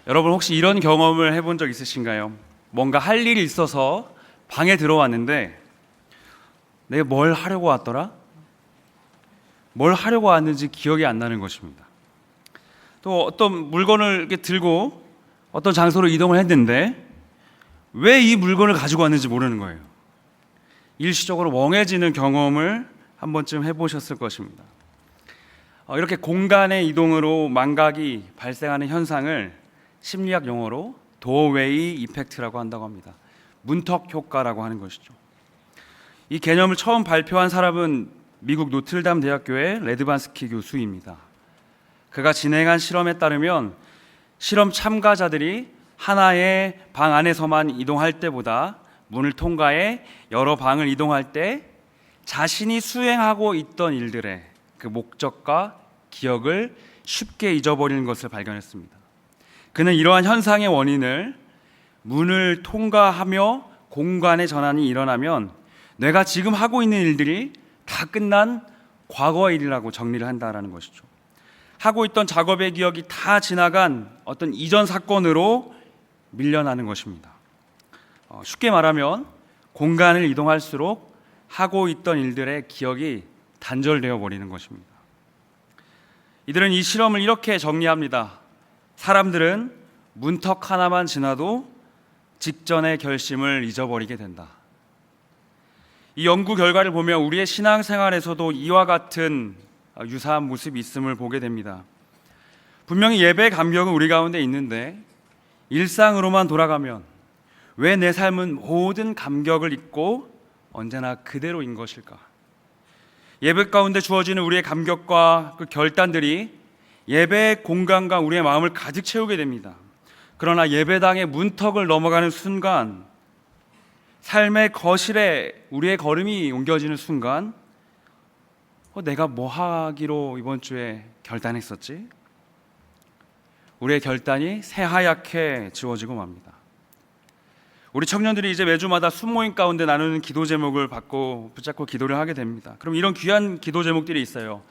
여러분 혹시 이런 경험을 해본 적 있으신가요? 뭔가 할 일이 있어서 방에 들어왔는데 내가 뭘 하려고 왔더라? 뭘 하려고 왔는지 기억이 안 나는 것입니다. 또 어떤 물건을 이렇게 들고 어떤 장소로 이동을 했는데 왜 이 물건을 가지고 왔는지 모르는 거예요. 일시적으로 멍해지는 경험을 한 번쯤 해보셨을 것입니다. 이렇게 공간의 이동으로 망각이 발생하는 현상을 심리학 용어로 도어웨이 이펙트라고 한다고 합니다. 문턱 효과라고 하는 것이죠. 이 개념을 처음 발표한 사람은 미국 노틀담 대학교의 레드반스키 교수입니다. 그가 진행한 실험에 따르면 실험 참가자들이 하나의 방 안에서만 이동할 때보다 문을 통과해 여러 방을 이동할 때 자신이 수행하고 있던 일들의 그 목적과 기억을 쉽게 잊어버리는 것을 발견했습니다. 그는 이러한 현상의 원인을 문을 통과하며 공간의 전환이 일어나면 내가 지금 하고 있는 일들이 다 끝난 과거의 일이라고 정리를 한다라는 것이죠. 하고 있던 작업의 기억이 다 지나간 어떤 이전 사건으로 밀려나는 것입니다. 쉽게 말하면 공간을 이동할수록 하고 있던 일들의 기억이 단절되어 버리는 것입니다. 이들은 이 실험을 이렇게 정리합니다. 사람들은 문턱 하나만 지나도 직전의 결심을 잊어버리게 된다. 이 연구 결과를 보면 우리의 신앙생활에서도 이와 같은 유사한 모습이 있음을 보게 됩니다. 분명히 예배 감격은 우리 가운데 있는데 일상으로만 돌아가면 왜 내 삶은 모든 감격을 잊고 언제나 그대로인 것일까? 예배 가운데 주어지는 우리의 감격과 그 결단들이 예배의 공간과 우리의 마음을 가득 채우게 됩니다. 그러나 예배당의 문턱을 넘어가는 순간, 삶의 거실에 우리의 걸음이 옮겨지는 순간 내가 뭐 하기로 이번 주에 결단했었지? 우리의 결단이 새하얗게 지워지고 맙니다. 우리 청년들이 이제 매주마다 순모임 가운데 나누는 기도 제목을 붙잡고 기도를 하게 됩니다. 그럼 이런 귀한 기도 제목들이 있어요.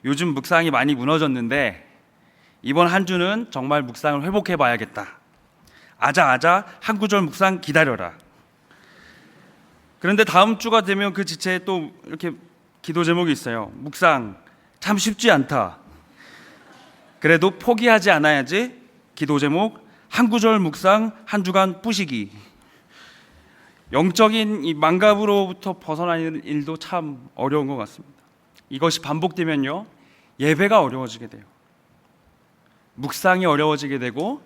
요즘 묵상이 많이 무너졌는데 이번 한 주는 정말 묵상을 회복해 봐야겠다. 아자 한 구절 묵상 기다려라. 그런데 다음 주가 되면 그 지체에 또 이렇게 기도 제목이 있어요. 묵상 참 쉽지 않다. 그래도 포기하지 않아야지. 기도 제목 한 구절 묵상 한 주간 뿌시기. 영적인 이 망갑으로부터 벗어나는 일도 참 어려운 것 같습니다. 이것이 반복되면요 예배가 어려워지게 돼요. 묵상이 어려워지게 되고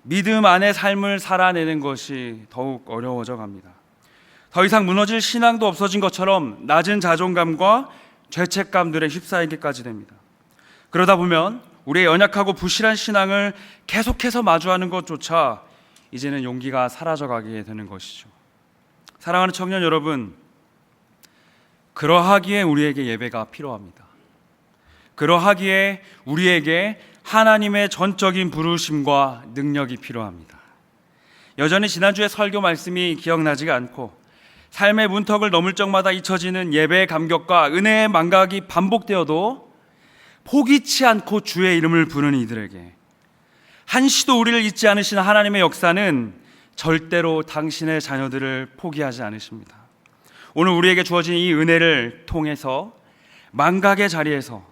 믿음 안의 삶을 살아내는 것이 더욱 어려워져 갑니다. 더 이상 무너질 신앙도 없어진 것처럼 낮은 자존감과 죄책감들에 휩싸이기까지 됩니다. 그러다 보면 우리의 연약하고 부실한 신앙을 계속해서 마주하는 것조차 이제는 용기가 사라져가게 되는 것이죠. 사랑하는 청년 여러분, 그러하기에 우리에게 예배가 필요합니다. 그러하기에 우리에게 하나님의 전적인 부르심과 능력이 필요합니다. 여전히 지난주의 설교 말씀이 기억나지가 않고 삶의 문턱을 넘을 적마다 잊혀지는 예배의 감격과 은혜의 망각이 반복되어도 포기치 않고 주의 이름을 부르는 이들에게 한시도 우리를 잊지 않으시는 하나님의 역사는 절대로 당신의 자녀들을 포기하지 않으십니다. 오늘 우리에게 주어진 이 은혜를 통해서 망각의 자리에서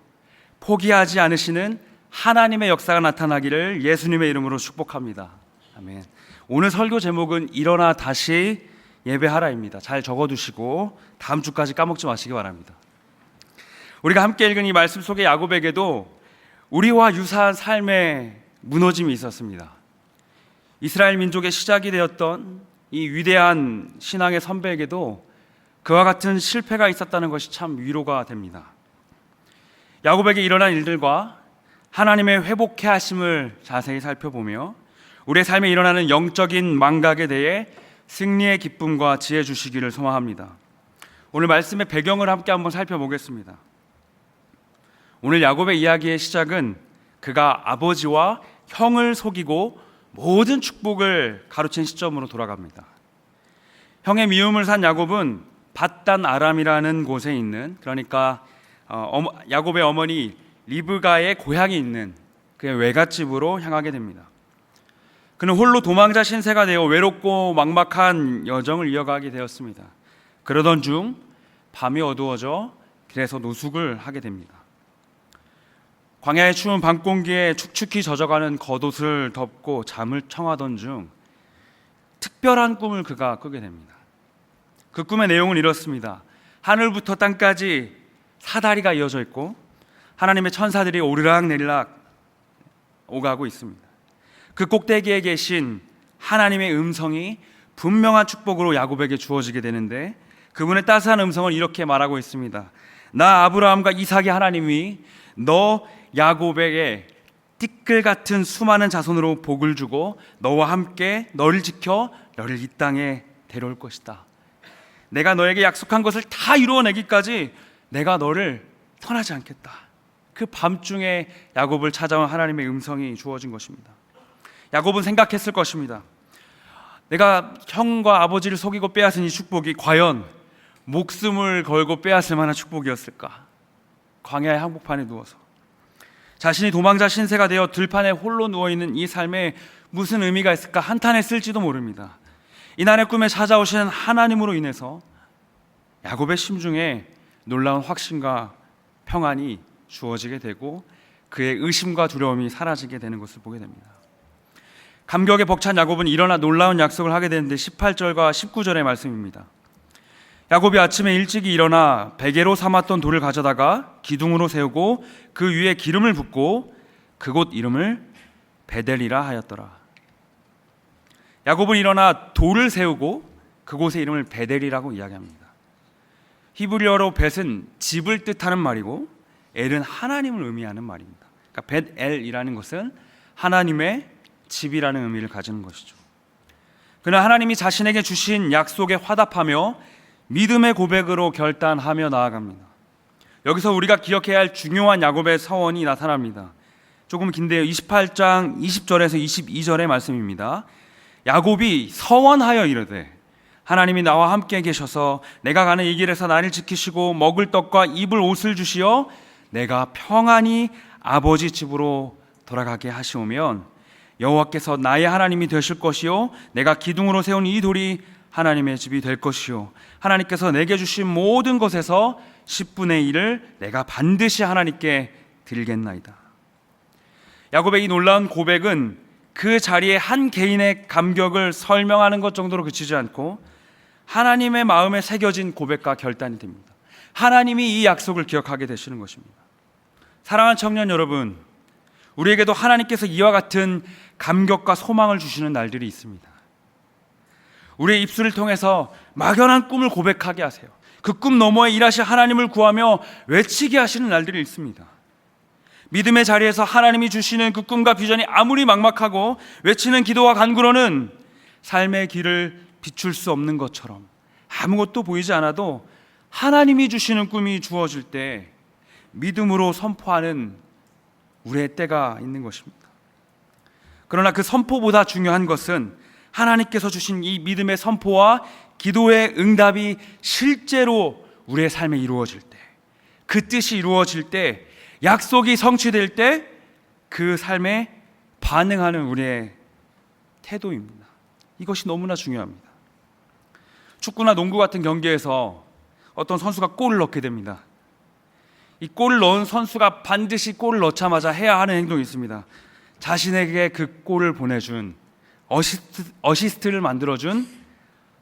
포기하지 않으시는 하나님의 역사가 나타나기를 예수님의 이름으로 축복합니다. 아멘. 오늘 설교 제목은 일어나 다시 예배하라입니다. 잘 적어두시고 다음 주까지 까먹지 마시기 바랍니다. 우리가 함께 읽은 이 말씀 속에 야곱에게도 우리와 유사한 삶의 무너짐이 있었습니다. 이스라엘 민족의 시작이 되었던 이 위대한 신앙의 선배에게도 그와 같은 실패가 있었다는 것이 참 위로가 됩니다. 야곱에게 일어난 일들과 하나님의 회복해 하심을 자세히 살펴보며 우리의 삶에 일어나는 영적인 망각에 대해 승리의 기쁨과 지혜 주시기를 소망합니다. 오늘 말씀의 배경을 함께 한번 살펴보겠습니다. 오늘 야곱의 이야기의 시작은 그가 아버지와 형을 속이고 모든 축복을 가로챈 시점으로 돌아갑니다. 형의 미움을 산 야곱은 밧단 아람이라는 곳에 있는, 그러니까 야곱의 어머니 리브가의 고향이 있는 그의 외갓집으로 향하게 됩니다. 그는 홀로 도망자 신세가 되어 외롭고 막막한 여정을 이어가게 되었습니다. 그러던 중 밤이 어두워져 길에서 노숙을 하게 됩니다. 광야의 추운 밤 공기에 축축히 젖어가는 겉옷을 덮고 잠을 청하던 중 특별한 꿈을 그가 꾸게 됩니다. 그 꿈의 내용은 이렇습니다. 하늘부터 땅까지 사다리가 이어져 있고 하나님의 천사들이 오르락내리락 오가고 있습니다. 그 꼭대기에 계신 하나님의 음성이 분명한 축복으로 야곱에게 주어지게 되는데, 그분의 따스한 음성을 이렇게 말하고 있습니다. 나 아브라함과 이삭의 하나님이 너 야곱에게 띠끌 같은 수많은 자손으로 복을 주고 너와 함께 너를 지켜 너를 이 땅에 데려올 것이다. 내가 너에게 약속한 것을 다 이루어내기까지 내가 너를 떠나지 않겠다. 그 밤중에 야곱을 찾아온 하나님의 음성이 주어진 것입니다. 야곱은 생각했을 것입니다. 내가 형과 아버지를 속이고 빼앗은 이 축복이 과연 목숨을 걸고 빼앗을 만한 축복이었을까? 광야의 한복판에 누워서 자신이 도망자 신세가 되어 들판에 홀로 누워있는 이 삶에 무슨 의미가 있을까 한탄했을지도 모릅니다. 이날의 꿈에 찾아오신 하나님으로 인해서 야곱의 심중에 놀라운 확신과 평안이 주어지게 되고 그의 의심과 두려움이 사라지게 되는 것을 보게 됩니다. 감격에 벅찬 야곱은 일어나 놀라운 약속을 하게 되는데 18절과 19절의 말씀입니다. 야곱이 아침에 일찍이 일어나 베개로 삼았던 돌을 가져다가 기둥으로 세우고 그 위에 기름을 붓고 그곳 이름을 베델이라 하였더라. 야곱은 일어나 돌을 세우고 그곳의 이름을 베델이라고 이야기합니다. 히브리어로 벳은 집을 뜻하는 말이고 엘은 하나님을 의미하는 말입니다. 그러니까 벳엘이라는 것은 하나님의 집이라는 의미를 가지는 것이죠. 그는 하나님이 자신에게 주신 약속에 화답하며 믿음의 고백으로 결단하며 나아갑니다. 여기서 우리가 기억해야 할 중요한 야곱의 서원이 나타납니다. 조금 긴데요. 28장 20절에서 22절의 말씀입니다. 야곱이 서원하여 이르되 하나님이 나와 함께 계셔서 내가 가는 이 길에서 나를 지키시고 먹을 떡과 입을 옷을 주시어 내가 평안히 아버지 집으로 돌아가게 하시오면 여호와께서 나의 하나님이 되실 것이요 내가 기둥으로 세운 이 돌이 하나님의 집이 될 것이요 하나님께서 내게 주신 모든 것에서 10분의 1을 내가 반드시 하나님께 드리겠나이다. 야곱의 이 놀라운 고백은 그 자리에 한 개인의 감격을 설명하는 것 정도로 그치지 않고 하나님의 마음에 새겨진 고백과 결단이 됩니다. 하나님이 이 약속을 기억하게 되시는 것입니다. 사랑하는 청년 여러분, 우리에게도 하나님께서 이와 같은 감격과 소망을 주시는 날들이 있습니다. 우리의 입술을 통해서 막연한 꿈을 고백하게 하세요. 그 꿈 너머에 일하실 하나님을 구하며 외치게 하시는 날들이 있습니다. 믿음의 자리에서 하나님이 주시는 그 꿈과 비전이 아무리 막막하고 외치는 기도와 간구로는 삶의 길을 비출 수 없는 것처럼 아무것도 보이지 않아도 하나님이 주시는 꿈이 주어질 때 믿음으로 선포하는 우리의 때가 있는 것입니다. 그러나 그 선포보다 중요한 것은 하나님께서 주신 이 믿음의 선포와 기도의 응답이 실제로 우리의 삶에 이루어질 때, 그 뜻이 이루어질 때, 약속이 성취될 때 그 삶에 반응하는 우리의 태도입니다. 이것이 너무나 중요합니다. 축구나 농구 같은 경기에서 어떤 선수가 골을 넣게 됩니다. 이 골을 넣은 선수가 반드시 골을 넣자마자 해야 하는 행동이 있습니다. 자신에게 그 골을 보내준 어시스트를 만들어준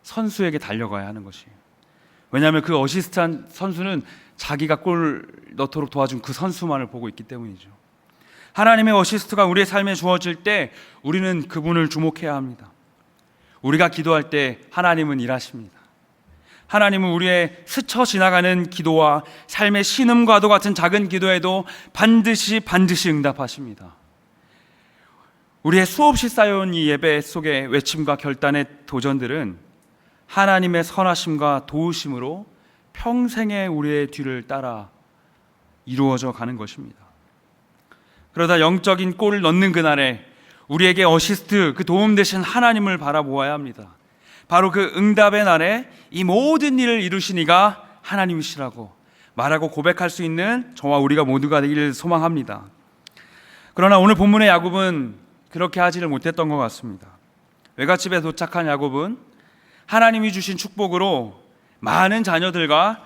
선수에게 달려가야 하는 것이에요. 왜냐하면 그 어시스트한 선수는 자기가 골 넣도록 도와준 그 선수만을 보고 있기 때문이죠. 하나님의 어시스트가 우리의 삶에 주어질 때 우리는 그분을 주목해야 합니다. 우리가 기도할 때 하나님은 일하십니다. 하나님은 우리의 스쳐 지나가는 기도와 삶의 신음과도 같은 작은 기도에도 반드시 응답하십니다. 우리의 수없이 쌓여온 이 예배 속의 외침과 결단의 도전들은 하나님의 선하심과 도우심으로 평생의 우리의 뒤를 따라 이루어져 가는 것입니다. 그러다 영적인 골을 넣는 그날에 우리에게 어시스트, 그 도움 되신 하나님을 바라보아야 합니다. 바로 그 응답의 날에 이 모든 일을 이루신 이가 하나님이시라고 말하고 고백할 수 있는 저와 우리가 모두가 되기를 소망합니다. 그러나 오늘 본문의 야곱은 그렇게 하지를 못했던 것 같습니다. 외갓집에 도착한 야곱은 하나님이 주신 축복으로 많은 자녀들과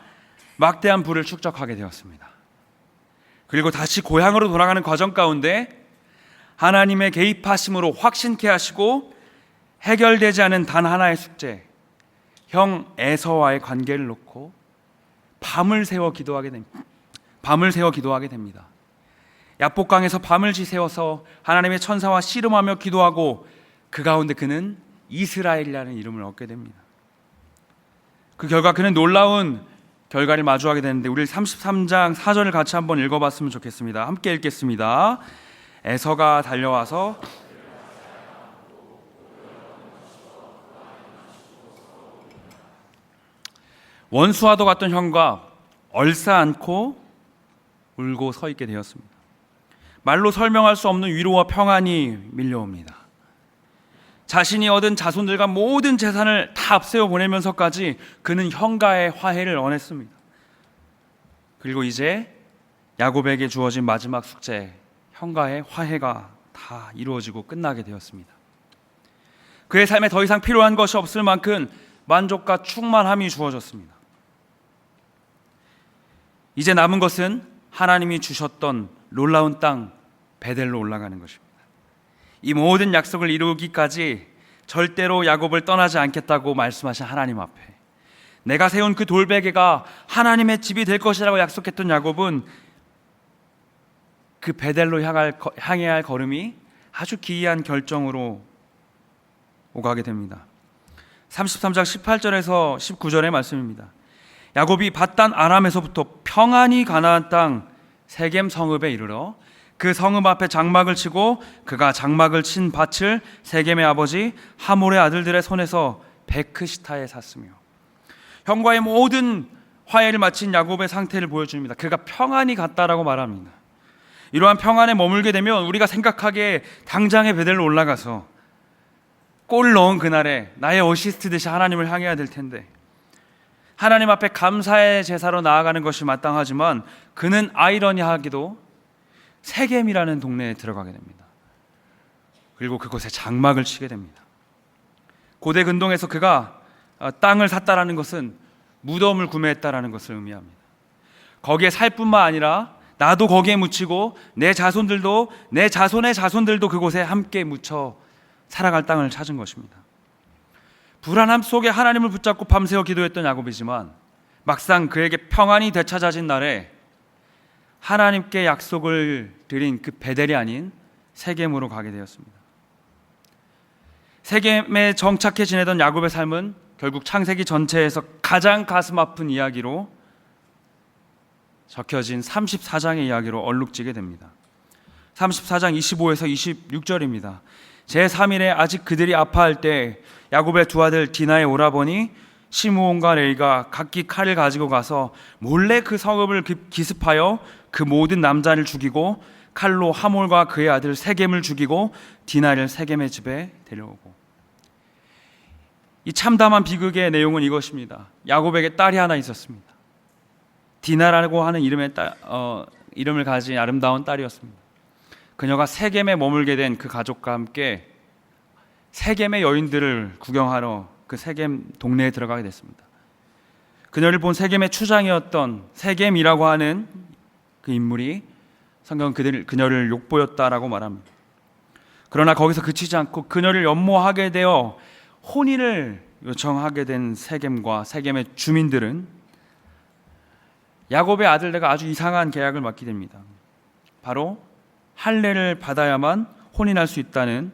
막대한 부를 축적하게 되었습니다. 그리고 다시 고향으로 돌아가는 과정 가운데 하나님의 개입하심으로 확신케 하시고 해결되지 않은 단 하나의 숙제, 형 에서와의 관계를 놓고 밤을 새워 기도하게 됩니다. 야복강에서 밤을 지새워서 하나님의 천사와 씨름하며 기도하고 그 가운데 그는 이스라엘이라는 이름을 얻게 됩니다. 그 결과 그는 놀라운 결과를 마주하게 되는데 우리 33장 4절을 같이 한번 읽어봤으면 좋겠습니다. 함께 읽겠습니다. 에서가 달려와서 원수와도 같던 형과 얼싸안고 울고 서 있게 되었습니다. 말로 설명할 수 없는 위로와 평안이 밀려옵니다. 자신이 얻은 자손들과 모든 재산을 다 앞세워 보내면서까지 그는 형과의 화해를 원했습니다. 그리고 이제 야곱에게 주어진 마지막 숙제, 형과의 화해가 다 이루어지고 끝나게 되었습니다. 그의 삶에 더 이상 필요한 것이 없을 만큼 만족과 충만함이 주어졌습니다. 이제 남은 것은 하나님이 주셨던 놀라운 땅 베델로 올라가는 것입니다. 이 모든 약속을 이루기까지 절대로 야곱을 떠나지 않겠다고 말씀하신 하나님 앞에 내가 세운 그 돌베개가 하나님의 집이 될 것이라고 약속했던 야곱은 그 베델로 향해야 할 걸음이 아주 기이한 결정으로 오가게 됩니다. 33장 18절에서 19절의 말씀입니다. 야곱이 밧단 아람에서부터 평안히 가나안 땅 세겜 성읍에 이르러 그 성읍 앞에 장막을 치고 그가 장막을 친 밭을 세겜의 아버지 하몰의 아들들의 손에서 베크시타에 샀으며, 형과의 모든 화해를 마친 야곱의 상태를 보여줍니다. 그가 평안히 갔다라고 말합니다. 이러한 평안에 머물게 되면 우리가 생각하기에 당장에 베델로 올라가서 골 넣은 그날에 나의 어시스트 듯이 하나님을 향해야 될 텐데, 하나님 앞에 감사의 제사로 나아가는 것이 마땅하지만 그는 아이러니하게도 세겜이라는 동네에 들어가게 됩니다. 그리고 그곳에 장막을 치게 됩니다. 고대 근동에서 그가 땅을 샀다라는 것은 무덤을 구매했다라는 것을 의미합니다. 거기에 살 뿐만 아니라 나도 거기에 묻히고 내 자손들도, 내 자손의 자손들도 그곳에 함께 묻혀 살아갈 땅을 찾은 것입니다. 불안함 속에 하나님을 붙잡고 밤새워 기도했던 야곱이지만 막상 그에게 평안이 되찾아진 날에 하나님께 약속을 드린 그 베델이 아닌 세겜으로 가게 되었습니다. 세겜에 정착해 지내던 야곱의 삶은 결국 창세기 전체에서 가장 가슴 아픈 이야기로 적혀진 34장의 이야기로 얼룩지게 됩니다. 34장 25에서 26절입니다. 제3일에 아직 그들이 아파할 때 야곱의 두 아들 디나의 오라버니 시므온과 레이가 각기 칼을 가지고 가서 몰래 그 성읍을 기습하여 그 모든 남자를 죽이고 칼로 하몰과 그의 아들 세겜을 죽이고 디나를 세겜의 집에 데려오고. 이 참담한 비극의 내용은 이것입니다. 야곱에게 딸이 하나 있었습니다. 디나라고 하는 이름을 가진 아름다운 딸이었습니다. 그녀가 세겜에 머물게 된 그 가족과 함께 세겜의 여인들을 구경하러 그 세겜 동네에 들어가게 됐습니다. 그녀를 본 세겜의 추장이었던 세겜이라고 하는 그 인물이 성경은 그녀를 욕보였다라고 말합니다. 그러나 거기서 그치지 않고 그녀를 연모하게 되어 혼인을 요청하게 된 세겜과 세겜의 주민들은 야곱의 아들들과 아주 이상한 계약을 맺게 됩니다. 바로 할례를 받아야만 혼인할 수 있다는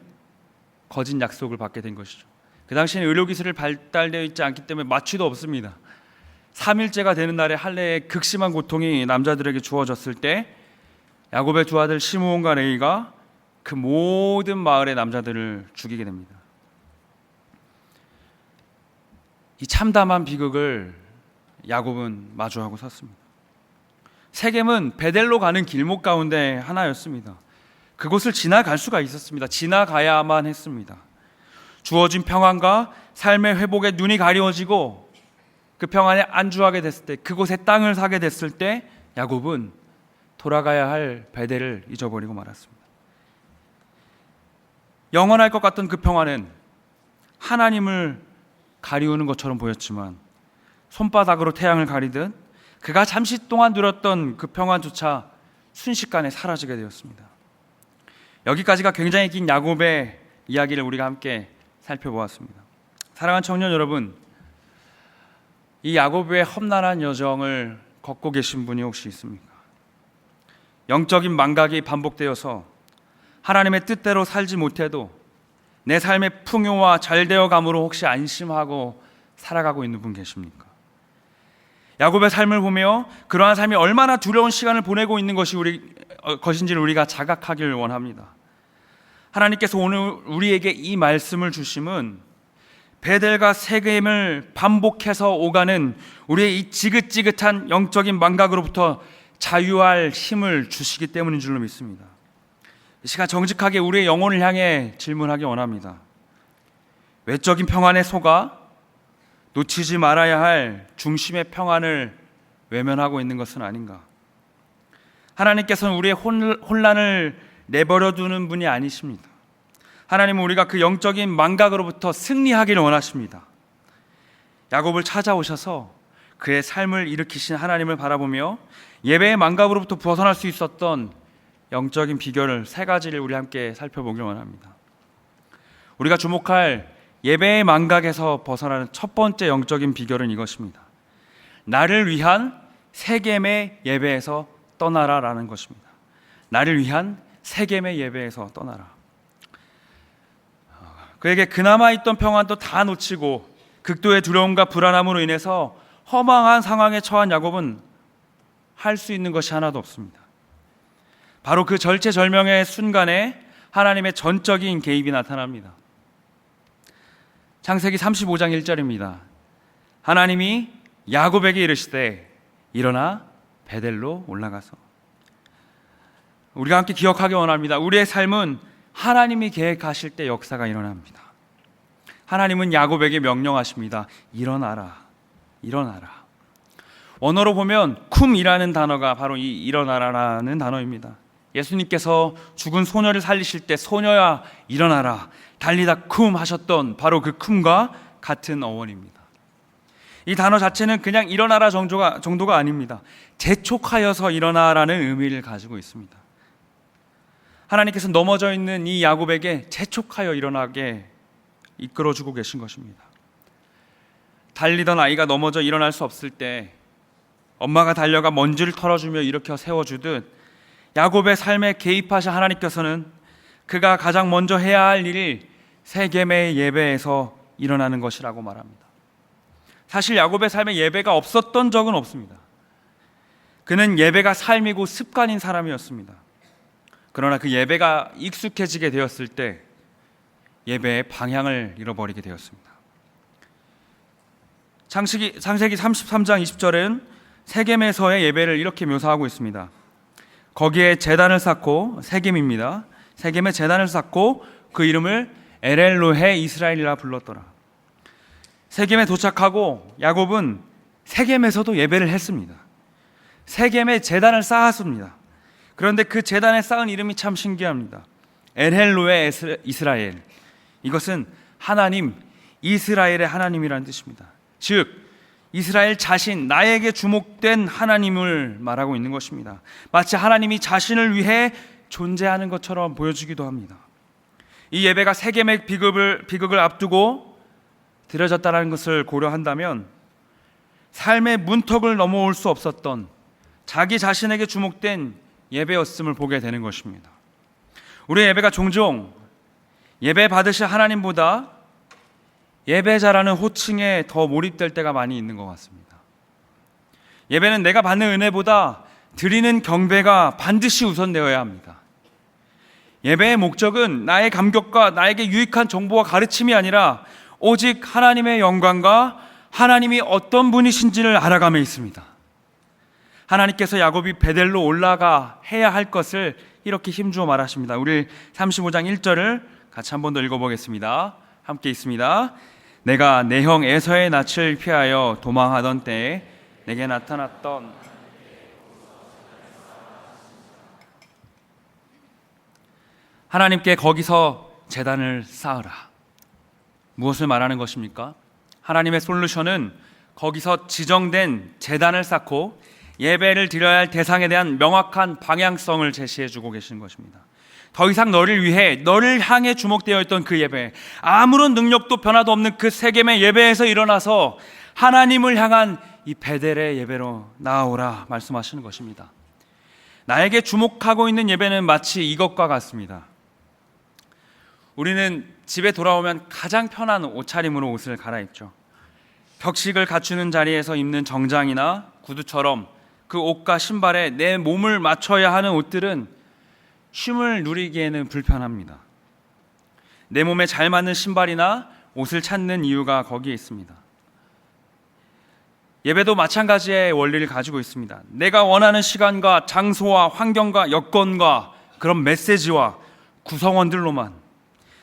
거짓 약속을 받게 된 것이죠. 그 당시에는 의료기술이 발달되어 있지 않기 때문에 마취도 없습니다. 3일째가 되는 날에 할례의 극심한 고통이 남자들에게 주어졌을 때 야곱의 두 아들 시므온과 레이가 그 모든 마을의 남자들을 죽이게 됩니다. 이 참담한 비극을 야곱은 마주하고 섰습니다. 세겜은 베델로 가는 길목 가운데 하나였습니다. 그곳을 지나갈 수가 있었습니다. 지나가야만 했습니다. 주어진 평안과 삶의 회복에 눈이 가려워지고 그 평안에 안주하게 됐을 때, 그곳에 땅을 사게 됐을 때 야곱은 돌아가야 할 베델을 잊어버리고 말았습니다. 영원할 것 같던 그 평화는 하나님을 가리우는 것처럼 보였지만 손바닥으로 태양을 가리듯 그가 잠시 동안 누렸던 그 평화조차 순식간에 사라지게 되었습니다. 여기까지가 굉장히 긴 야곱의 이야기를 우리가 함께 살펴보았습니다. 사랑하는 청년 여러분, 이 야곱의 험난한 여정을 걷고 계신 분이 혹시 있습니까? 영적인 망각이 반복되어서 하나님의 뜻대로 살지 못해도 내 삶의 풍요와 잘되어감으로 혹시 안심하고 살아가고 있는 분 계십니까? 야곱의 삶을 보며 그러한 삶이 얼마나 두려운 시간을 보내고 있는 것인지를 우리가 자각하기를 원합니다. 하나님께서 오늘 우리에게 이 말씀을 주심은 베델과 세겜을 반복해서 오가는 우리의 이 지긋지긋한 영적인 망각으로부터 자유할 힘을 주시기 때문인 줄로 믿습니다. 이 시간 정직하게 우리의 영혼을 향해 질문하기 원합니다. 외적인 평안에 속아 놓치지 말아야 할 중심의 평안을 외면하고 있는 것은 아닌가? 하나님께서는 우리의 혼란을 내버려 두는 분이 아니십니다. 하나님은 우리가 그 영적인 망각으로부터 승리하기를 원하십니다. 야곱을 찾아오셔서 그의 삶을 일으키신 하나님을 바라보며 예배의 망각으로부터 벗어날 수 있었던 영적인 비결을 세 가지를 우리 함께 살펴보길 원합니다. 우리가 주목할 예배의 망각에서 벗어나는 첫 번째 영적인 비결은 이것입니다. 나를 위한 세겜의 예배에서 떠나라라는 것입니다. 나를 위한 세겜의 예배에서 떠나라. 그에게 그나마 있던 평안도 다 놓치고 극도의 두려움과 불안함으로 인해서 허망한 상황에 처한 야곱은 할 수 있는 것이 하나도 없습니다. 바로 그 절체절명의 순간에 하나님의 전적인 개입이 나타납니다. 창세기 35장 1절입니다. 하나님이 야곱에게 이르시되 일어나 베델로 올라가서. 우리가 함께 기억하기 원합니다. 우리의 삶은 하나님이 계획하실 때 역사가 일어납니다. 하나님은 야곱에게 명령하십니다. 일어나라, 일어나라. 원어로 보면 쿰이라는 단어가 바로 이 일어나라라는 단어입니다. 예수님께서 죽은 소녀를 살리실 때 소녀야 일어나라, 달리다 쿰 하셨던 바로 그 쿰과 같은 어원입니다. 이 단어 자체는 그냥 일어나라 정도가 아닙니다. 재촉하여서 일어나라는 의미를 가지고 있습니다. 하나님께서 넘어져 있는 이 야곱에게 재촉하여 일어나게 이끌어주고 계신 것입니다. 달리던 아이가 넘어져 일어날 수 없을 때 엄마가 달려가 먼지를 털어주며 일으켜 세워주듯 야곱의 삶에 개입하신 하나님께서는 그가 가장 먼저 해야 할 일이 세겜의 예배에서 일어나는 것이라고 말합니다. 사실 야곱의 삶에 예배가 없었던 적은 없습니다. 그는 예배가 삶이고 습관인 사람이었습니다. 그러나 그 예배가 익숙해지게 되었을 때 예배의 방향을 잃어버리게 되었습니다. 창세기 33장 20절은 세겜에서의 예배를 이렇게 묘사하고 있습니다. 거기에 제단을 쌓고, 세겜입니다. 세겜에 제단을 쌓고 그 이름을 엘엘로헤 이스라엘이라 불렀더라. 세겜에 도착하고 야곱은 세겜에서도 예배를 했습니다. 세겜에 제단을 쌓았습니다. 그런데 그 제단에 쌓은 이름이 참 신기합니다. 엘헬로헤 이스라엘. 이것은 하나님, 이스라엘의 하나님이라는 뜻입니다. 즉 이스라엘 자신, 나에게 주목된 하나님을 말하고 있는 것입니다. 마치 하나님이 자신을 위해 존재하는 것처럼 보여주기도 합니다. 이 예배가 세겜의 비극을 앞두고 드려졌다는 것을 고려한다면 삶의 문턱을 넘어올 수 없었던 자기 자신에게 주목된 예배였음을 보게 되는 것입니다. 우리의 예배가 종종 예배 받으실 하나님보다 예배자라는 호칭에 더 몰입될 때가 많이 있는 것 같습니다. 예배는 내가 받는 은혜보다 드리는 경배가 반드시 우선되어야 합니다. 예배의 목적은 나의 감격과 나에게 유익한 정보와 가르침이 아니라 오직 하나님의 영광과 하나님이 어떤 분이신지를 알아감에 있습니다. 하나님께서 야곱이 베델로 올라가 해야 할 것을 이렇게 힘주어 말하십니다. 우리 35장 1절을 같이 한 번 더 읽어보겠습니다. 함께 있습니다. 내가 내 형 에서의 낯을 피하여 도망하던 때에 내게 나타났던 하나님께 거기서 제단을 쌓으라. 무엇을 말하는 것입니까? 하나님의 솔루션은 거기서 지정된 제단을 쌓고 예배를 드려야 할 대상에 대한 명확한 방향성을 제시해 주고 계시는 것입니다. 더 이상 너를 위해, 너를 향해 주목되어 있던 그 예배, 아무런 능력도 변화도 없는 그 세겜의 예배에서 일어나서 하나님을 향한 이 베델의 예배로 나아오라 말씀하시는 것입니다. 나에게 주목하고 있는 예배는 마치 이것과 같습니다. 우리는 집에 돌아오면 가장 편한 옷차림으로 옷을 갈아입죠. 격식을 갖추는 자리에서 입는 정장이나 구두처럼 그 옷과 신발에 내 몸을 맞춰야 하는 옷들은 쉼을 누리기에는 불편합니다. 내 몸에 잘 맞는 신발이나 옷을 찾는 이유가 거기에 있습니다. 예배도 마찬가지의 원리를 가지고 있습니다. 내가 원하는 시간과 장소와 환경과 여건과 그런 메시지와 구성원들로만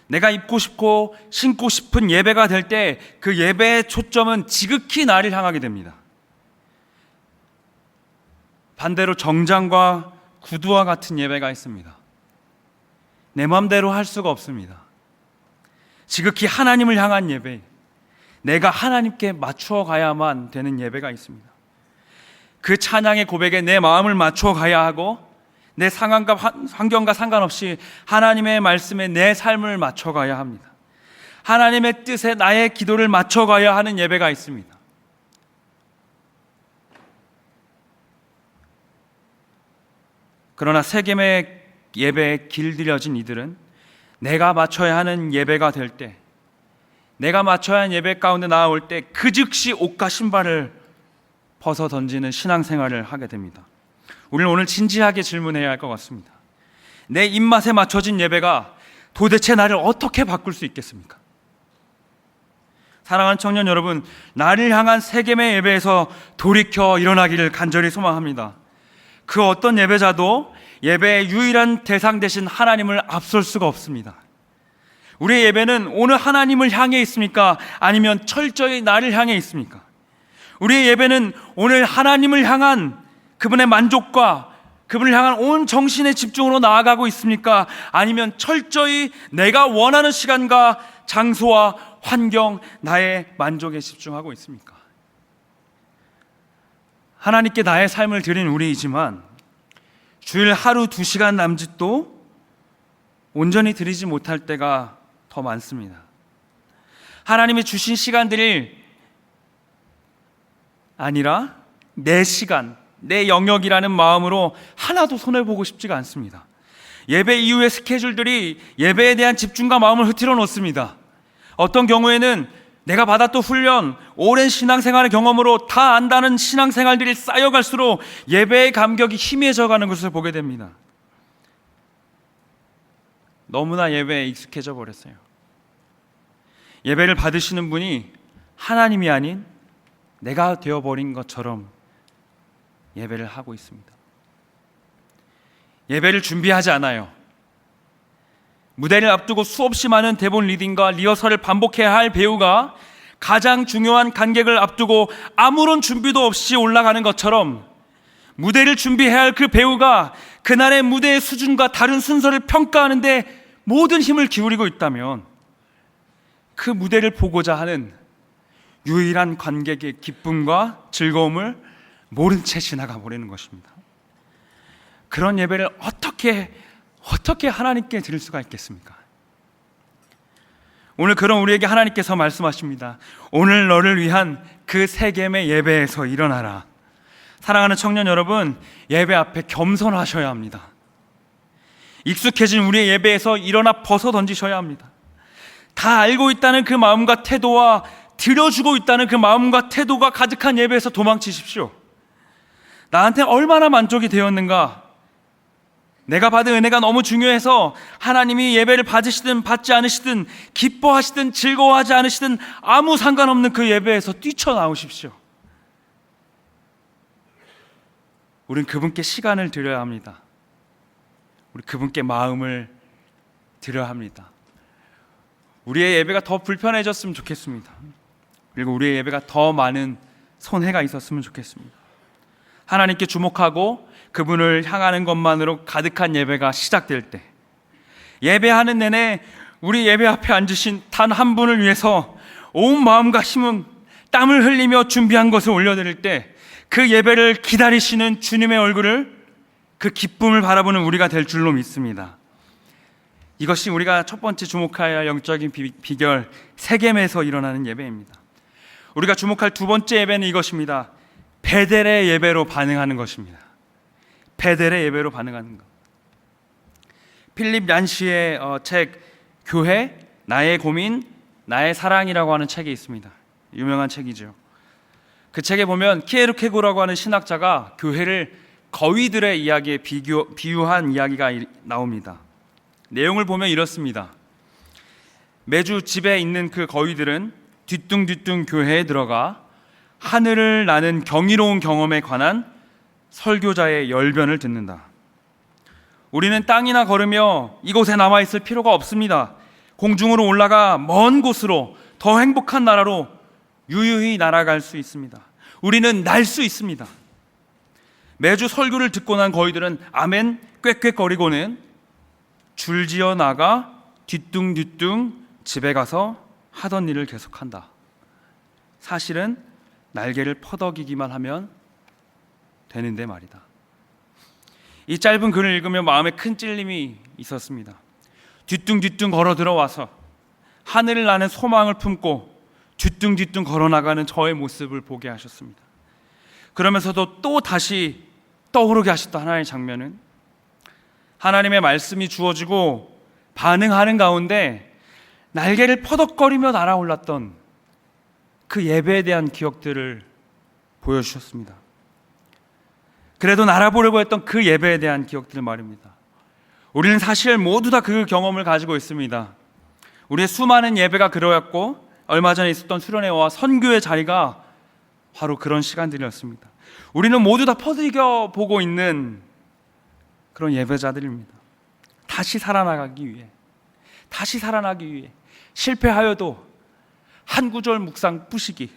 내가 입고 싶고 신고 싶은 예배가 될 때 그 예배의 초점은 지극히 나를 향하게 됩니다. 반대로 정장과 구두와 같은 예배가 있습니다. 내 마음대로 할 수가 없습니다. 지극히 하나님을 향한 예배, 내가 하나님께 맞추어 가야만 되는 예배가 있습니다. 그 찬양의 고백에 내 마음을 맞추어 가야 하고 내 상황과 환경과 상관없이 하나님의 말씀에 내 삶을 맞춰 가야 합니다. 하나님의 뜻에 나의 기도를 맞춰 가야 하는 예배가 있습니다. 그러나 세겜의 예배에 길들여진 이들은 내가 맞춰야 하는 예배가 될 때, 내가 맞춰야 하는 예배 가운데 나아올 때 그 즉시 옷과 신발을 벗어 던지는 신앙생활을 하게 됩니다. 우리는 오늘 진지하게 질문해야 할 것 같습니다. 내 입맛에 맞춰진 예배가 도대체 나를 어떻게 바꿀 수 있겠습니까? 사랑하는 청년 여러분, 나를 향한 세겜의 예배에서 돌이켜 일어나기를 간절히 소망합니다. 그 어떤 예배자도 예배의 유일한 대상 대신 하나님을 앞설 수가 없습니다. 우리의 예배는 오늘 하나님을 향해 있습니까? 아니면 철저히 나를 향해 있습니까? 우리의 예배는 오늘 하나님을 향한 그분의 만족과 그분을 향한 온 정신의 집중으로 나아가고 있습니까? 아니면 철저히 내가 원하는 시간과 장소와 환경, 나의 만족에 집중하고 있습니까? 하나님께 나의 삶을 드린 우리이지만 주일 하루 2시간 남짓도 온전히 드리지 못할 때가 더 많습니다. 하나님이 주신 시간들이 아니라 내 시간, 내 영역이라는 마음으로 하나도 손해보고 싶지가 않습니다. 예배 이후의 스케줄들이 예배에 대한 집중과 마음을 흐트러 놓습니다. 어떤 경우에는 내가 받았던 훈련, 오랜 신앙생활의 경험으로 다 안다는 신앙생활들이 쌓여갈수록 예배의 감격이 희미해져 가는 것을 보게 됩니다. 너무나 예배에 익숙해져 버렸어요. 예배를 받으시는 분이 하나님이 아닌 내가 되어버린 것처럼 예배를 하고 있습니다. 예배를 준비하지 않아요. 무대를 앞두고 수없이 많은 대본 리딩과 리허설을 반복해야 할 배우가 가장 중요한 관객을 앞두고 아무런 준비도 없이 올라가는 것처럼 무대를 준비해야 할 그 배우가 그날의 무대의 수준과 다른 순서를 평가하는데 모든 힘을 기울이고 있다면 그 무대를 보고자 하는 유일한 관객의 기쁨과 즐거움을 모른 채 지나가 버리는 것입니다. 그런 예배를 어떻게 하나님께 드릴 수가 있겠습니까? 오늘 그런 우리에게 하나님께서 말씀하십니다. 오늘 너를 위한 그 세겜의 예배에서 일어나라. 사랑하는 청년 여러분, 예배 앞에 겸손하셔야 합니다. 익숙해진 우리의 예배에서 일어나 벗어 던지셔야 합니다. 다 알고 있다는 그 마음과 태도와 드려주고 있다는 그 마음과 태도가 가득한 예배에서 도망치십시오. 나한테 얼마나 만족이 되었는가? 내가 받은 은혜가 너무 중요해서 하나님이 예배를 받으시든 받지 않으시든 기뻐하시든 즐거워하지 않으시든 아무 상관없는 그 예배에서 뛰쳐나오십시오. 우린 그분께 시간을 드려야 합니다. 우리 그분께 마음을 드려야 합니다. 우리의 예배가 더 불편해졌으면 좋겠습니다. 그리고 우리의 예배가 더 많은 손해가 있었으면 좋겠습니다. 하나님께 주목하고 그분을 향하는 것만으로 가득한 예배가 시작될 때, 예배하는 내내 우리 예배 앞에 앉으신 단 한 분을 위해서 온 마음과 힘은 땀을 흘리며 준비한 것을 올려드릴 때 그 예배를 기다리시는 주님의 얼굴을, 그 기쁨을 바라보는 우리가 될 줄로 믿습니다. 이것이 우리가 첫 번째 주목해야 할 영적인 비결, 세겜에서 일어나는 예배입니다. 우리가 주목할 두 번째 예배는 이것입니다. 베델의 예배로 반응하는 것입니다. 베델의 예배로 반응하는 것. 필립 얀시의 책 교회, 나의 고민, 나의 사랑이라고 하는 책이 있습니다. 유명한 책이죠. 그 책에 보면 키에르케고라고 하는 신학자가 교회를 거위들의 이야기에 비유한 이야기가 나옵니다. 내용을 보면 이렇습니다. 매주 집에 있는 그 거위들은 뒤뚱뒤뚱 교회에 들어가 하늘을 나는 경이로운 경험에 관한 설교자의 열변을 듣는다. 우리는 땅이나 걸으며 이곳에 남아있을 필요가 없습니다. 공중으로 올라가 먼 곳으로, 더 행복한 나라로 유유히 날아갈 수 있습니다. 우리는 날 수 있습니다. 매주 설교를 듣고 난 거위들은 아멘 꽥꽥거리고는 줄지어 나가 뒤뚱뒤뚱 집에 가서 하던 일을 계속한다. 사실은 날개를 퍼덕이기만 하면 되는데 말이다. 이 짧은 글을 읽으며 마음에 큰 찔림이 있었습니다. 뒤뚱뒤뚱 걸어 들어와서 하늘을 나는 소망을 품고 뒤뚱뒤뚱 걸어나가는 저의 모습을 보게 하셨습니다. 그러면서도 또 다시 떠오르게 하셨던 하나님의 장면은 하나님의 말씀이 주어지고 반응하는 가운데 날개를 퍼덕거리며 날아올랐던 그 예배에 대한 기억들을 보여주셨습니다. 그래도 날아보려고 했던 그 예배에 대한 기억들을 말입니다. 우리는 사실 모두 다 그 경험을 가지고 있습니다. 우리의 수많은 예배가 그러했고 얼마 전에 있었던 수련회와 선교의 자리가 바로 그런 시간들이었습니다. 우리는 모두 다 퍼득여 보고 있는 그런 예배자들입니다. 다시 살아나기 위해 실패하여도 한 구절 묵상 뿌시기,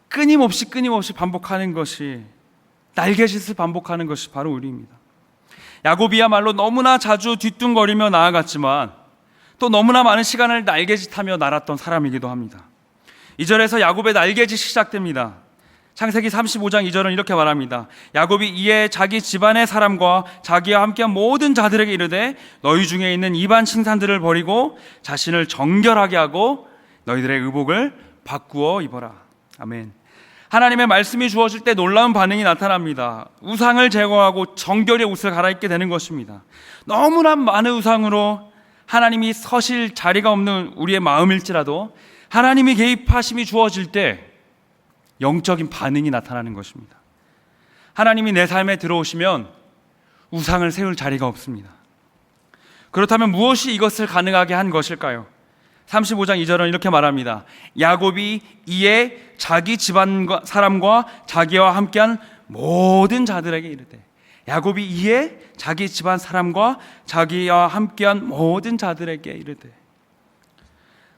끊임없이 반복하는 것이, 날개짓을 반복하는 것이 바로 우리입니다. 야곱이야말로 너무나 자주 뒤뚱거리며 나아갔지만 또 너무나 많은 시간을 날개짓하며 날았던 사람이기도 합니다. 2절에서 야곱의 날개짓이 시작됩니다. 창세기 35장 2절은 이렇게 말합니다. 야곱이 이에 자기 집안의 사람과 자기와 함께한 모든 자들에게 이르되 너희 중에 있는 이방 신상들을 버리고 자신을 정결하게 하고 너희들의 의복을 바꾸어 입어라. 아멘. 하나님의 말씀이 주어질 때 놀라운 반응이 나타납니다. 우상을 제거하고 정결의 옷을 갈아입게 되는 것입니다. 너무나 많은 우상으로 하나님이 서실 자리가 없는 우리의 마음일지라도 하나님이 개입하심이 주어질 때 영적인 반응이 나타나는 것입니다. 하나님이 내 삶에 들어오시면 우상을 세울 자리가 없습니다. 그렇다면 무엇이 이것을 가능하게 한 것일까요? 35장 2절은 이렇게 말합니다. 야곱이 이에 자기 집안 사람과 자기와 함께한 모든 자들에게 이르되, 야곱이 이에 자기 집안 사람과 자기와 함께한 모든 자들에게 이르되.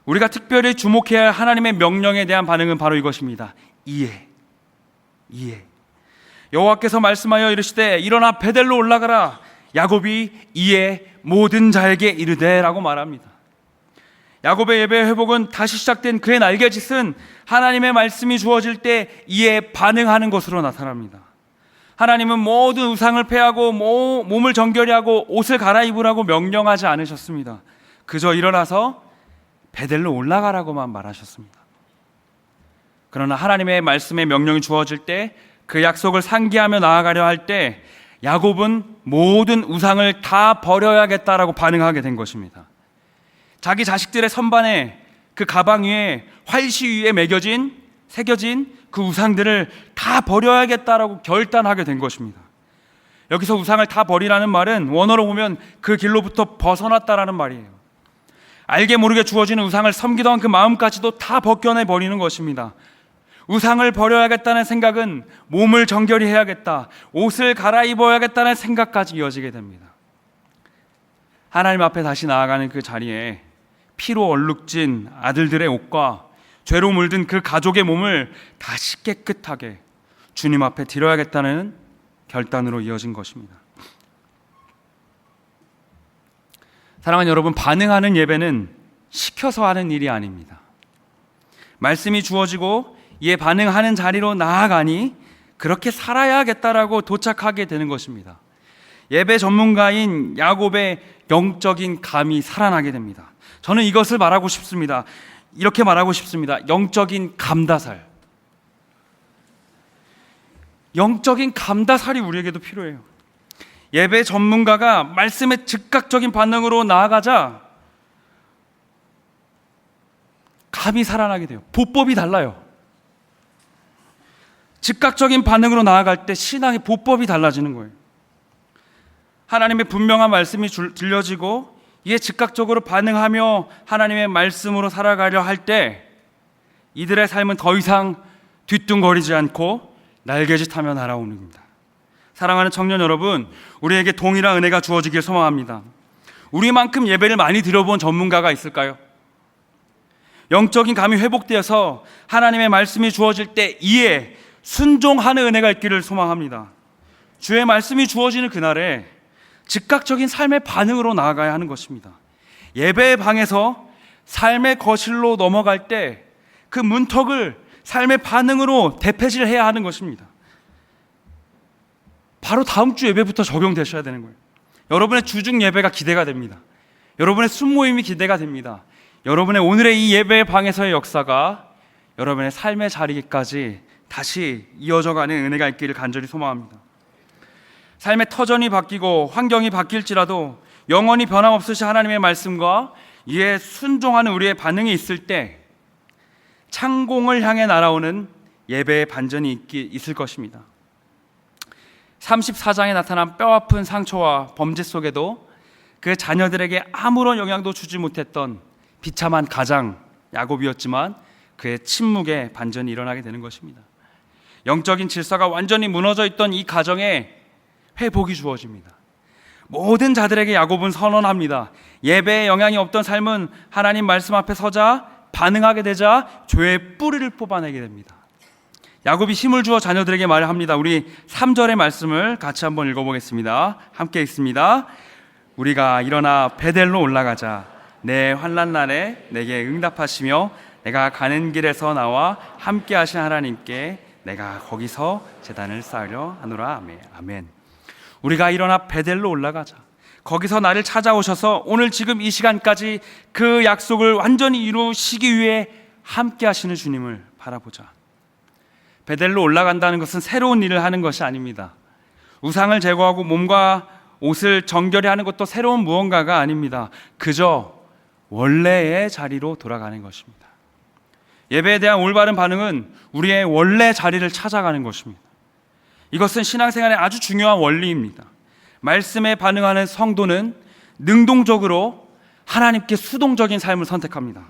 우리가 특별히 주목해야 할 하나님의 명령에 대한 반응은 바로 이것입니다. 이에. 여호와께서 말씀하여 이르시되 일어나 베델로 올라가라. 야곱이 이에 모든 자에게 이르되 라고 말합니다. 야곱의 예배 회복은 다시 시작된 그의 날개짓은 하나님의 말씀이 주어질 때 이에 반응하는 것으로 나타납니다. 하나님은 모든 우상을 폐하고 몸을 정결히 하고 옷을 갈아입으라고 명령하지 않으셨습니다. 그저 일어나서 베델로 올라가라고만 말하셨습니다. 그러나 하나님의 말씀의 명령이 주어질 때 그 약속을 상기하며 나아가려 할 때 야곱은 모든 우상을 다 버려야겠다라고 반응하게 된 것입니다. 자기 자식들의 선반에, 그 가방 위에, 활시 위에 새겨진 그 우상들을 다 버려야겠다라고 결단하게 된 것입니다. 여기서 우상을 다 버리라는 말은 원어로 보면 그 길로부터 벗어났다라는 말이에요. 알게 모르게 주어지는 우상을 섬기던 그 마음까지도 다 벗겨내 버리는 것입니다. 우상을 버려야겠다는 생각은 몸을 정결히 해야겠다, 옷을 갈아입어야겠다는 생각까지 이어지게 됩니다. 하나님 앞에 다시 나아가는 그 자리에 피로 얼룩진 아들들의 옷과 죄로 물든 그 가족의 몸을 다시 깨끗하게 주님 앞에 드려야겠다는 결단으로 이어진 것입니다. 사랑하는 여러분, 반응하는 예배는 시켜서 하는 일이 아닙니다. 말씀이 주어지고 이에 반응하는 자리로 나아가니 그렇게 살아야겠다라고 도착하게 되는 것입니다. 예배 전문가인 야곱의 영적인 감이 살아나게 됩니다. 저는 이것을 말하고 싶습니다. 이렇게 말하고 싶습니다. 영적인 감다살. 영적인 감다살이 우리에게도 필요해요. 예배 전문가가 말씀의 즉각적인 반응으로 나아가자 감이 살아나게 돼요. 보법이 달라요. 즉각적인 반응으로 나아갈 때 신앙의 보법이 달라지는 거예요. 하나님의 분명한 말씀이 들려지고 이에 즉각적으로 반응하며 하나님의 말씀으로 살아가려 할 때 이들의 삶은 더 이상 뒤뚱거리지 않고 날개짓하며 날아오는 겁니다. 사랑하는 청년 여러분, 우리에게 동일한 은혜가 주어지길 소망합니다. 우리만큼 예배를 많이 드려본 전문가가 있을까요? 영적인 감이 회복되어서 하나님의 말씀이 주어질 때 이에 순종하는 은혜가 있기를 소망합니다. 주의 말씀이 주어지는 그날에 즉각적인 삶의 반응으로 나아가야 하는 것입니다. 예배의 방에서 삶의 거실로 넘어갈 때 그 문턱을 삶의 반응으로 대폐질해야 하는 것입니다. 바로 다음 주 예배부터 적용되셔야 되는 거예요. 여러분의 주중 예배가 기대가 됩니다. 여러분의 순모임이 기대가 됩니다. 여러분의 오늘의 이 예배의 방에서의 역사가 여러분의 삶의 자리까지 다시 이어져가는 은혜가 있기를 간절히 소망합니다. 삶의 터전이 바뀌고 환경이 바뀔지라도 영원히 변함없으신 하나님의 말씀과 이에 순종하는 우리의 반응이 있을 때 창공을 향해 날아오는 예배의 반전이 있을 것입니다. 34장에 나타난 뼈아픈 상처와 범죄 속에도 그 자녀들에게 아무런 영향도 주지 못했던 비참한 가장 야곱이었지만 그의 침묵의 반전이 일어나게 되는 것입니다. 영적인 질서가 완전히 무너져 있던 이 가정에 회복이 주어집니다. 모든 자들에게 야곱은 선언합니다. 예배에 영향이 없던 삶은 하나님 말씀 앞에 서자 반응하게 되자 죄의 뿌리를 뽑아내게 됩니다. 야곱이 힘을 주어 자녀들에게 말을 합니다. 우리 3절의 말씀을 같이 한번 읽어보겠습니다. 함께 읽습니다. 우리가 일어나 베델로 올라가자. 내 환난 날에 내게 응답하시며 내가 가는 길에서 나와 함께 하신 하나님께 내가 거기서 제단을 쌓으려 하노라. 아멘. 우리가 일어나 베델로 올라가자. 거기서 나를 찾아오셔서 오늘 지금 이 시간까지 그 약속을 완전히 이루시기 위해 함께 하시는 주님을 바라보자. 베델로 올라간다는 것은 새로운 일을 하는 것이 아닙니다. 우상을 제거하고 몸과 옷을 정결히 하는 것도 새로운 무언가가 아닙니다. 그저 원래의 자리로 돌아가는 것입니다. 예배에 대한 올바른 반응은 우리의 원래 자리를 찾아가는 것입니다. 이것은 신앙생활의 아주 중요한 원리입니다. 말씀에 반응하는 성도는 능동적으로 하나님께 수동적인 삶을 선택합니다.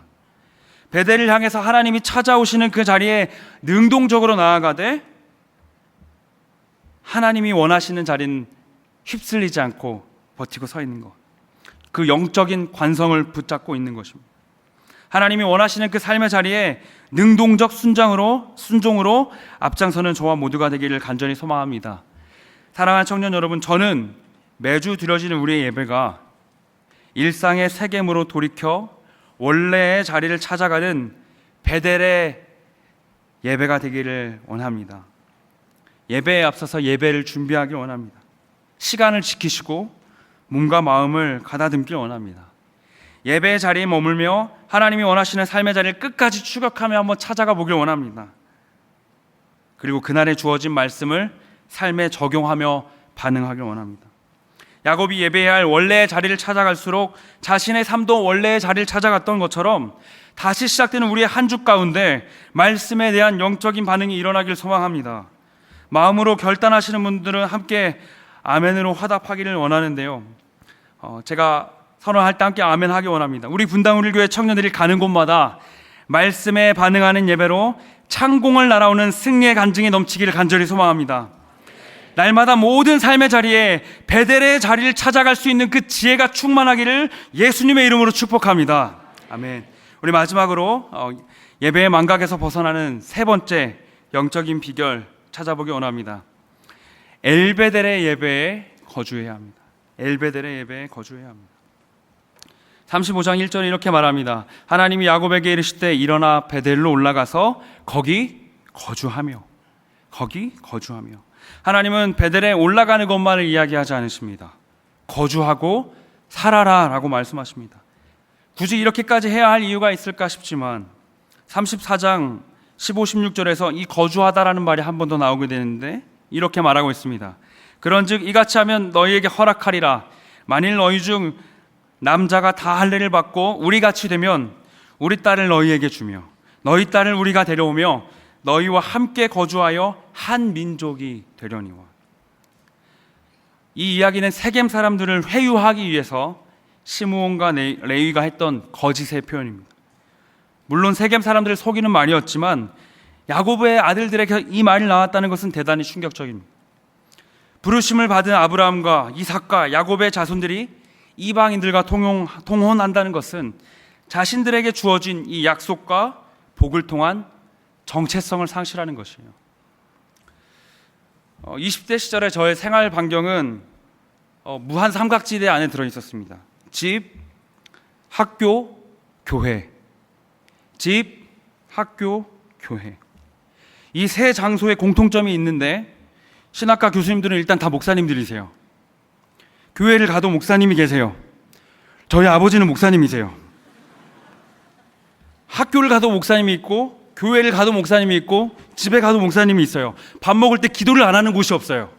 베델을 향해서 하나님이 찾아오시는 그 자리에 능동적으로 나아가되 하나님이 원하시는 자리는 휩쓸리지 않고 버티고 서 있는 것, 그 영적인 관성을 붙잡고 있는 것입니다. 하나님이 원하시는 그 삶의 자리에 능동적 순종으로 앞장서는 저와 모두가 되기를 간절히 소망합니다. 사랑하는 청년 여러분, 저는 매주 드려지는 우리의 예배가 일상의 세겜으로 돌이켜 원래의 자리를 찾아가는 베델의 예배가 되기를 원합니다. 예배에 앞서서 예배를 준비하길 원합니다. 시간을 지키시고 몸과 마음을 가다듬길 원합니다. 예배의 자리에 머물며 하나님이 원하시는 삶의 자리를 끝까지 추격하며 한번 찾아가 보길 원합니다. 그리고 그날에 주어진 말씀을 삶에 적용하며 반응하길 원합니다. 야곱이 예배해야 할 원래의 자리를 찾아갈수록 자신의 삶도 원래의 자리를 찾아갔던 것처럼 다시 시작되는 우리의 한 주 가운데 말씀에 대한 영적인 반응이 일어나길 소망합니다. 마음으로 결단하시는 분들은 함께 아멘으로 화답하기를 원하는데요. 제가 선언할 때 함께 아멘 하기 원합니다. 우리 분당우리교회 청년들이 가는 곳마다 말씀에 반응하는 예배로 창공을 날아오는 승리의 간증이 넘치기를 간절히 소망합니다. 날마다 모든 삶의 자리에 베델의 자리를 찾아갈 수 있는 그 지혜가 충만하기를 예수님의 이름으로 축복합니다. 아멘. 우리 마지막으로 예배의 망각에서 벗어나는 세 번째 영적인 비결 찾아보기 원합니다. 엘베델의 예배에 거주해야 합니다. 엘베델의 예배에 거주해야 합니다. 35장 1절에 이렇게 말합니다. 하나님이 야곱에게 이르시되 일어나 베델로 올라가서 거기 거주하며. 하나님은 베델에 올라가는 것만을 이야기하지 않으십니다. 거주하고 살아라 라고 말씀하십니다. 굳이 이렇게까지 해야 할 이유가 있을까 싶지만 34장 15, 16절에서 이 거주하다라는 말이 한 번 더 나오게 되는데 이렇게 말하고 있습니다. 그런즉 이같이 하면 너희에게 허락하리라. 만일 너희 중 남자가 다 할례를 받고 우리 같이 되면 우리 딸을 너희에게 주며 너희 딸을 우리가 데려오며 너희와 함께 거주하여 한 민족이 되려니와. 이 이야기는 세겜 사람들을 회유하기 위해서 시므온과 레위가 했던 거짓의 표현입니다. 물론 세겜 사람들을 속이는 말이었지만 야곱의 아들들에게 이 말이 나왔다는 것은 대단히 충격적입니다. 부르심을 받은 아브라함과 이삭과 야곱의 자손들이 이방인들과 통혼한다는 것은 자신들에게 주어진 이 약속과 복을 통한 정체성을 상실하는 것이에요. 20대 시절에 저의 생활 반경은 무한 삼각지대 안에 들어있었습니다. 집, 학교, 교회. 집, 학교, 교회. 이 세 장소에 공통점이 있는데 신학과 교수님들은 일단 다 목사님들이세요. 교회를 가도 목사님이 계세요. 저희 아버지는 목사님이세요. 학교를 가도 목사님이 있고 교회를 가도 목사님이 있고 집에 가도 목사님이 있어요. 밥 먹을 때 기도를 안 하는 곳이 없어요.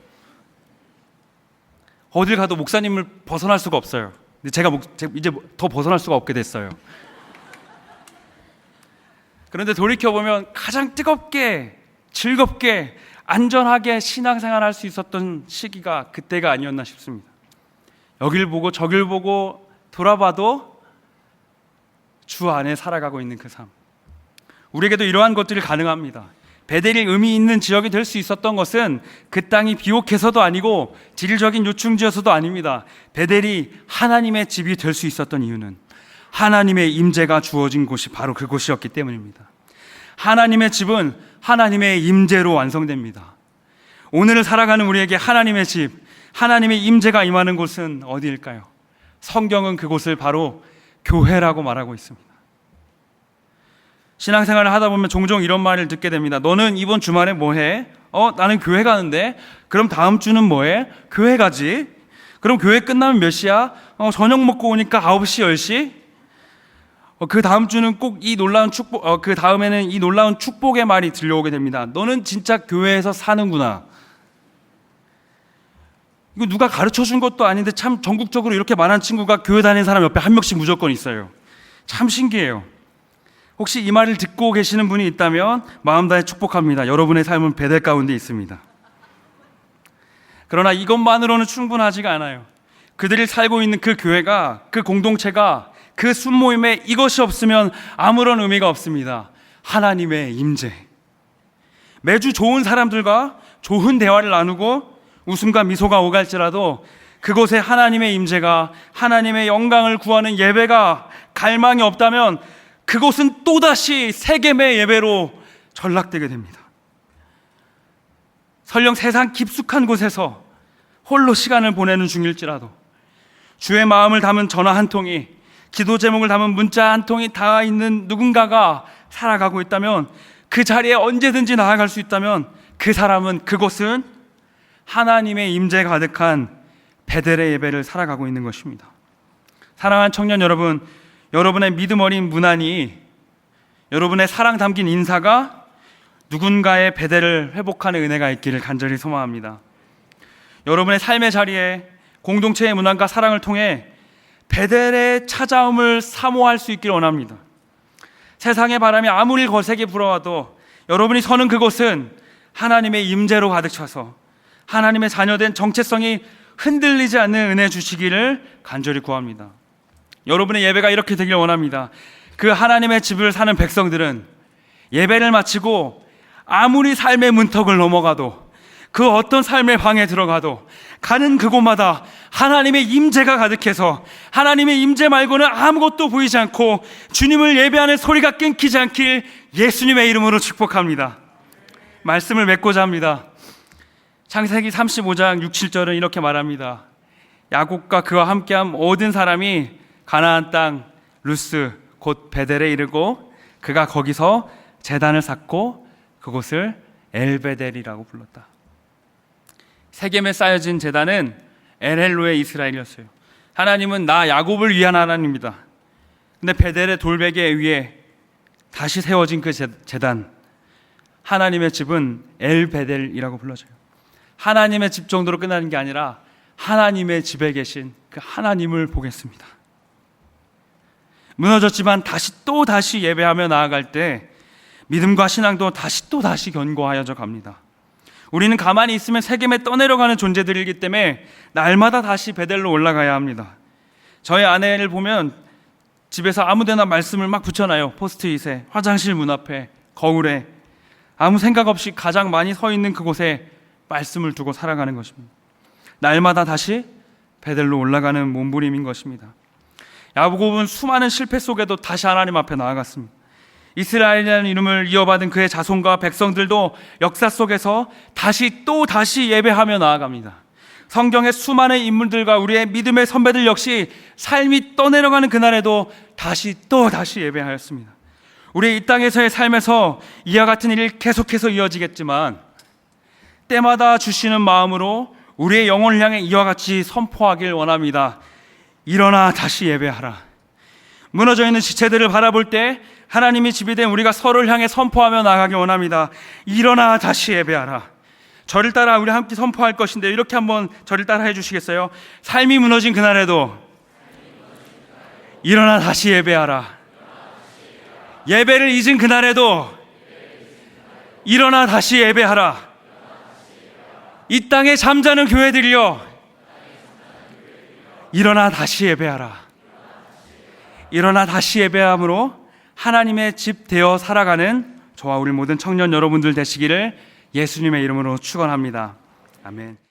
어딜 가도 목사님을 벗어날 수가 없어요. 근데 제가 이제 더 벗어날 수가 없게 됐어요. 그런데 돌이켜보면 가장 뜨겁게 즐겁게 안전하게 신앙생활을 할 수 있었던 시기가 그때가 아니었나 싶습니다. 여길 보고 저길 보고 돌아봐도 주 안에 살아가고 있는 그 삶. 우리에게도 이러한 것들이 가능합니다. 베델이 의미 있는 지역이 될 수 있었던 것은 그 땅이 비옥해서도 아니고 지리적인 요충지여서도 아닙니다. 베델이 하나님의 집이 될 수 있었던 이유는 하나님의 임재가 주어진 곳이 바로 그곳이었기 때문입니다. 하나님의 집은 하나님의 임재로 완성됩니다. 오늘을 살아가는 우리에게 하나님의 집, 하나님의 임재가 임하는 곳은 어디일까요? 성경은 그곳을 바로 교회라고 말하고 있습니다. 신앙생활을 하다 보면 종종 이런 말을 듣게 됩니다. 너는 이번 주말에 뭐 해? 나는 교회 가는데. 그럼 다음 주는 뭐 해? 교회 가지. 그럼 교회 끝나면 몇 시야? 저녁 먹고 오니까 9시, 10시? 그 다음 주는 꼭 이 놀라운 축복, 그 다음에는 이 놀라운 축복의 말이 들려오게 됩니다. 너는 진짜 교회에서 사는구나. 이거 누가 가르쳐 준 것도 아닌데 참 전국적으로 이렇게 많은 친구가 교회 다니는 사람 옆에 한 명씩 무조건 있어요. 참 신기해요. 혹시 이 말을 듣고 계시는 분이 있다면 마음 다해 축복합니다. 여러분의 삶은 베델 가운데 있습니다. 그러나 이것만으로는 충분하지가 않아요. 그들이 살고 있는 그 교회가, 그 공동체가, 그 순모임에 이것이 없으면 아무런 의미가 없습니다. 하나님의 임재. 매주 좋은 사람들과 좋은 대화를 나누고 웃음과 미소가 오갈지라도 그곳에 하나님의 임재가, 하나님의 영광을 구하는 예배가 갈망이 없다면 그곳은 또다시 세겜의 예배로 전락되게 됩니다. 설령 세상 깊숙한 곳에서 홀로 시간을 보내는 중일지라도 주의 마음을 담은 전화 한 통이, 기도 제목을 담은 문자 한 통이 닿아 있는 누군가가 살아가고 있다면, 그 자리에 언제든지 나아갈 수 있다면 그 사람은, 그곳은 하나님의 임재 가득한 베델의 예배를 살아가고 있는 것입니다. 사랑하는 청년 여러분, 여러분의 믿음 어린 문안이, 여러분의 사랑 담긴 인사가 누군가의 베델을 회복하는 은혜가 있기를 간절히 소망합니다. 여러분의 삶의 자리에 공동체의 문안과 사랑을 통해 베델의 찾아옴을 사모할 수 있기를 원합니다. 세상의 바람이 아무리 거세게 불어와도 여러분이 서는 그곳은 하나님의 임재로 가득 차서 하나님의 자녀된 정체성이 흔들리지 않는 은혜 주시기를 간절히 구합니다. 여러분의 예배가 이렇게 되길 원합니다. 그 하나님의 집을 사는 백성들은 예배를 마치고 아무리 삶의 문턱을 넘어가도, 그 어떤 삶의 방에 들어가도 가는 그곳마다 하나님의 임재가 가득해서 하나님의 임재 말고는 아무것도 보이지 않고 주님을 예배하는 소리가 끊기지 않길 예수님의 이름으로 축복합니다. 말씀을 맺고자 합니다. 창세기 35장 6, 7절은 이렇게 말합니다. 야곱과 그와 함께한 모든 사람이 가나안 땅 루스 곧 베델에 이르고 그가 거기서 제단을 쌓고 그곳을 엘베델이라고 불렀다. 세겜에 쌓여진 제단은 엘헬로의 이스라엘이었어요. 하나님은 나 야곱을 위한 하나님입니다. 근데 베델의 돌베개 위에 다시 세워진 그 제단, 하나님의 집은 엘베델이라고 불러져요. 하나님의 집 정도로 끝나는 게 아니라 하나님의 집에 계신 그 하나님을 보겠습니다. 무너졌지만 다시 예배하며 나아갈 때 믿음과 신앙도 다시 견고하여져 갑니다. 우리는 가만히 있으면 세겜에 떠내려가는 존재들이기 때문에 날마다 다시 베델로 올라가야 합니다. 저희 아내를 보면 집에서 아무데나 말씀을 막 붙여놔요. 포스트잇에, 화장실 문 앞에, 거울에. 아무 생각 없이 가장 많이 서 있는 그곳에 말씀을 두고 살아가는 것입니다. 날마다 다시 베델로 올라가는 몸부림인 것입니다. 야곱은 수많은 실패 속에도 다시 하나님 앞에 나아갔습니다. 이스라엘이라는 이름을 이어받은 그의 자손과 백성들도 역사 속에서 다시 예배하며 나아갑니다. 성경의 수많은 인물들과 우리의 믿음의 선배들 역시 삶이 떠내려가는 그날에도 다시 예배하였습니다. 우리 이 땅에서의 삶에서 이와 같은 일이 계속해서 이어지겠지만 때마다 주시는 마음으로 우리의 영혼을 향해 이와 같이 선포하길 원합니다. 일어나 다시 예배하라. 무너져 있는 지체들을 바라볼 때 하나님이 집이 된 우리가 서로를 향해 선포하며 나가길 원합니다. 일어나 다시 예배하라. 저를 따라 우리 함께 선포할 것인데 이렇게 한번 저를 따라 해주시겠어요? 삶이 무너진 그날에도 일어나 다시 예배하라. 예배를 잊은 그날에도 일어나 다시 예배하라. 이 땅에 잠자는 교회들이여 일어나 다시 예배하라. 일어나 다시 예배함으로 하나님의 집 되어 살아가는 저와 우리 모든 청년 여러분들 되시기를 예수님의 이름으로 축원합니다. 아멘.